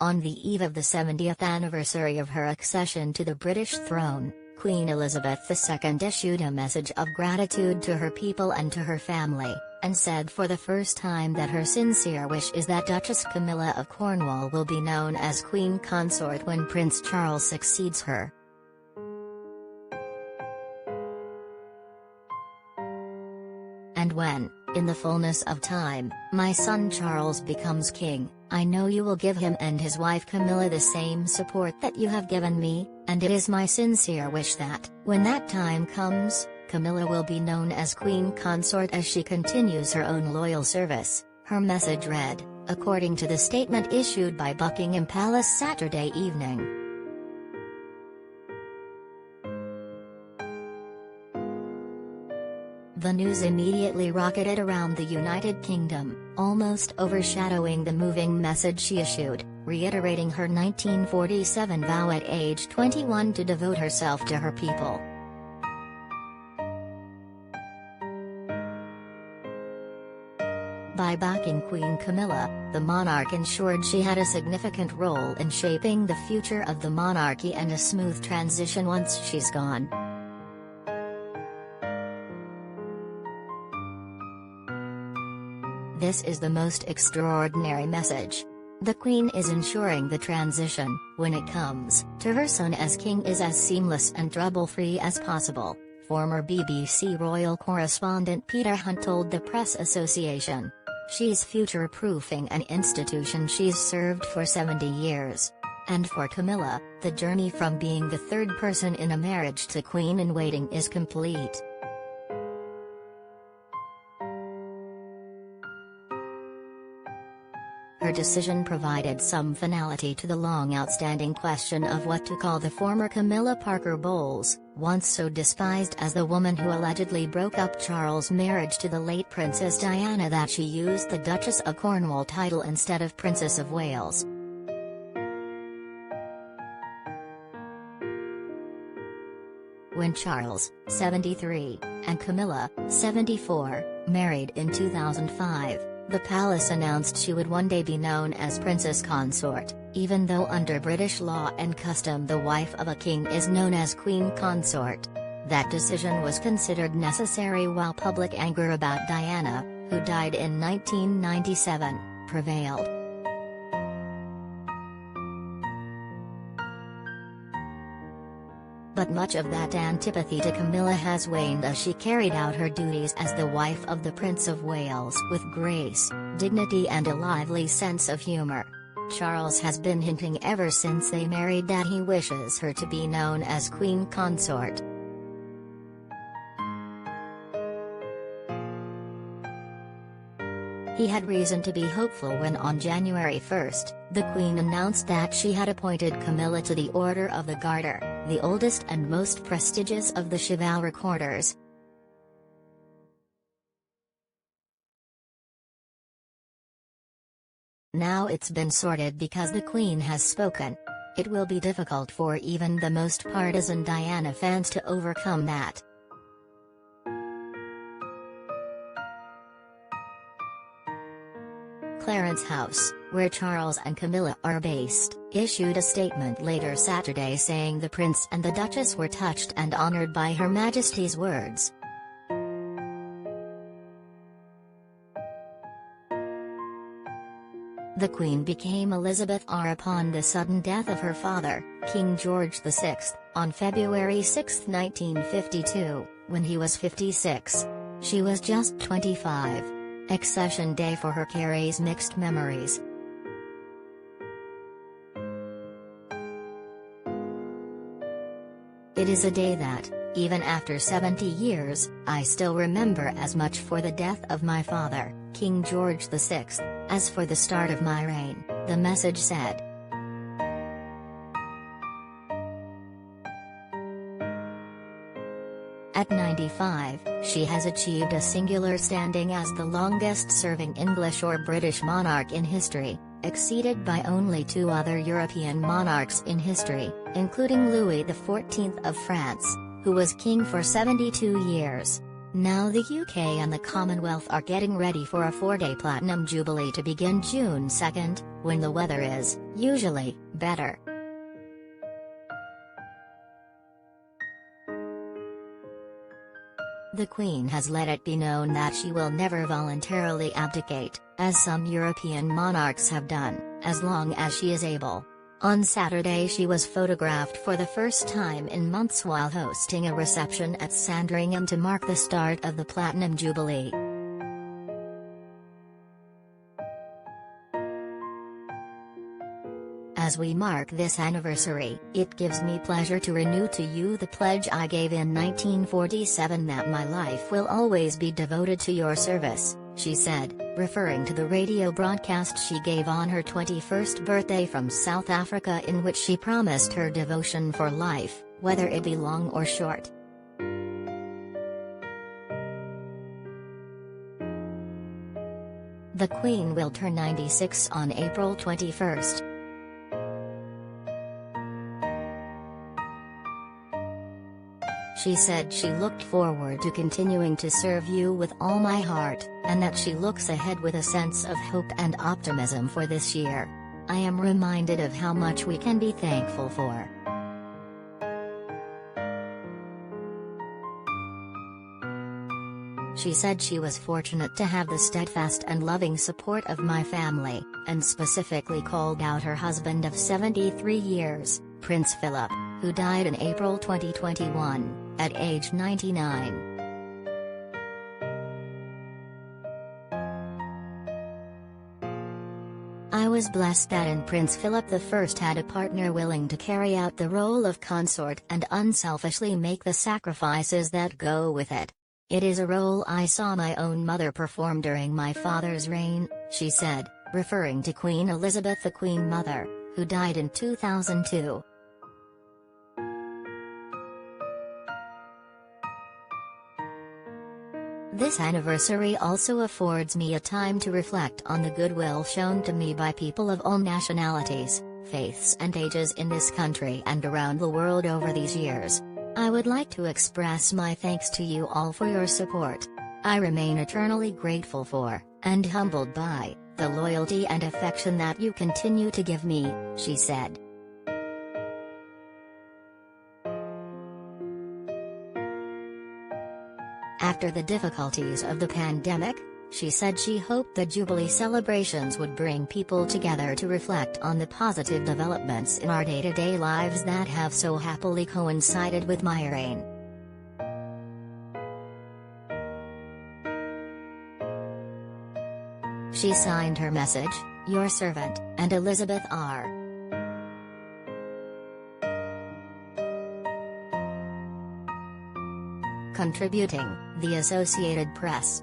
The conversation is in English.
On the eve of the 70th anniversary of her accession to the British throne, Queen Elizabeth II issued a message of gratitude to her people and to her family, and said for the first time that her sincere wish is that Duchess Camilla of Cornwall will be known as Queen Consort when Prince Charles succeeds her. And when, in the fullness of time, my son Charles becomes king, I know you will give him and his wife Camilla the same support that you have given me, and it is my sincere wish that, when that time comes, Camilla will be known as Queen Consort as she continues her own loyal service, her message read, according to the statement issued by Buckingham Palace Saturday evening. The news immediately rocketed around the United Kingdom, almost overshadowing the moving message she issued, reiterating her 1947 vow at age 21 to devote herself to her people. By backing Queen Camilla, the monarch ensured she had a significant role in shaping the future of the monarchy and a smooth transition once she's gone. This is the most extraordinary message. The Queen is ensuring the transition, when it comes to her son as king, is as seamless and trouble-free as possible, former BBC royal correspondent Peter Hunt told the Press Association. She's future-proofing an institution she's served for 70 years. And for Camilla, the journey from being the third person in a marriage to Queen-in-waiting is complete. Her decision provided some finality to the long-outstanding question of what to call the former Camilla Parker Bowles, once so despised as the woman who allegedly broke up Charles' marriage to the late Princess Diana that she used the Duchess of Cornwall title instead of Princess of Wales. When Charles, 73, and Camilla, 74, married in 2005, the palace announced she would one day be known as Princess Consort, even though under British law and custom the wife of a king is known as Queen Consort. That decision was considered necessary while public anger about Diana, who died in 1997, prevailed. But much of that antipathy to Camilla has waned as she carried out her duties as the wife of the Prince of Wales with grace, dignity and a lively sense of humor. Charles has been hinting ever since they married that he wishes her to be known as Queen Consort. He had reason to be hopeful when on January 1, the Queen announced that she had appointed Camilla to the Order of the Garter, the oldest and most prestigious of the chivalric orders. Now it's been sorted because the Queen has spoken. It will be difficult for even the most partisan Diana fans to overcome that. Clarence House, where Charles and Camilla are based, issued a statement later Saturday saying the Prince and the Duchess were touched and honored by Her Majesty's words. The Queen became Elizabeth R upon the sudden death of her father, King George VI, on February 6, 1952, when he was 56. She was just 25. Accession Day for her carries mixed memories. It is a day that, even after 70 years, I still remember as much for the death of my father, King George VI, as for the start of my reign, the message said. At 95, she has achieved a singular standing as the longest-serving English or British monarch in history, exceeded by only two other European monarchs in history, including Louis XIV of France, who was king for 72 years. Now the UK and the Commonwealth are getting ready for a 4-day Platinum Jubilee to begin June 2, when the weather is, usually, better. The Queen has let it be known that she will never voluntarily abdicate, as some European monarchs have done, as long as she is able. On Saturday she was photographed for the first time in months while hosting a reception at Sandringham to mark the start of the Platinum Jubilee. As we mark this anniversary, it gives me pleasure to renew to you the pledge I gave in 1947 that my life will always be devoted to your service, she said, referring to the radio broadcast she gave on her 21st birthday from South Africa in which she promised her devotion for life, whether it be long or short. The Queen will turn 96 on April 21st. She said she looked forward to continuing to serve you with all my heart, and that she looks ahead with a sense of hope and optimism for this year. I am reminded of how much we can be thankful for. She said she was fortunate to have the steadfast and loving support of my family, and specifically called out her husband of 73 years, Prince Philip, who died in April 2021, at age 99. I was blessed that in Prince Philip I had a partner willing to carry out the role of consort and unselfishly make the sacrifices that go with it. It is a role I saw my own mother perform during my father's reign, she said, referring to Queen Elizabeth, the Queen Mother, who died in 2002. This anniversary also affords me a time to reflect on the goodwill shown to me by people of all nationalities, faiths and ages in this country and around the world over these years. I would like to express my thanks to you all for your support. I remain eternally grateful for, and humbled by, the loyalty and affection that you continue to give me, she said. After the difficulties of the pandemic, she said she hoped the Jubilee celebrations would bring people together to reflect on the positive developments in our day-to-day lives that have so happily coincided with my reign. She signed her message, "Your servant, and Elizabeth R." Contributing, The Associated Press.